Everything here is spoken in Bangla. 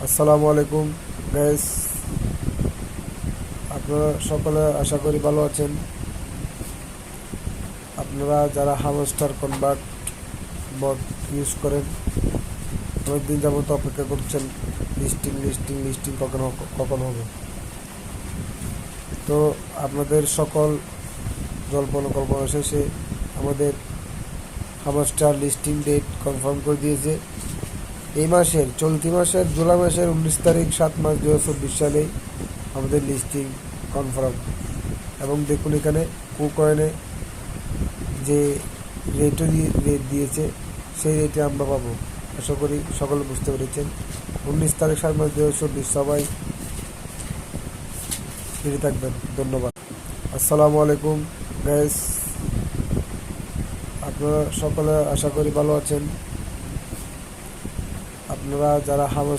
আসসালামু আলাইকুম গাইস, আপনারা সকলে আশা করি ভালো আছেন। আপনারা যারা হামস্টার কনভার্ট বট ইউজ করেন, অনেকদিন যাবত অপেক্ষা করছেন লিস্টিং লিস্টিং লিস্টিং কখন কখন হবে। তো আপনাদের সকল জল্পনা কল্পনা শেষে আমাদের হামস্টার লিস্টিং ডেট কনফার্ম করে দিয়েছে। এই মাসের চলতি মাসের জুলাই মাসের 19 তারিখ 7 মাস 2024 সালে আমাদের লিস্টিং কনফার্ম। এবং দেখুন এখানে কুকয়েনে যে রেট দিয়েছে সেই রেটে আমরা পাবো। আশা করি সকলে বুঝতে পেরেছেন। 19 তারিখ 7 মাস 2024 সবাই ফিরে থাকবেন। ধন্যবাদ। আসসালামু আলাইকুম গাইস, আপনারা সকলে আশা করি ভালো আছেন। আপনারা যারা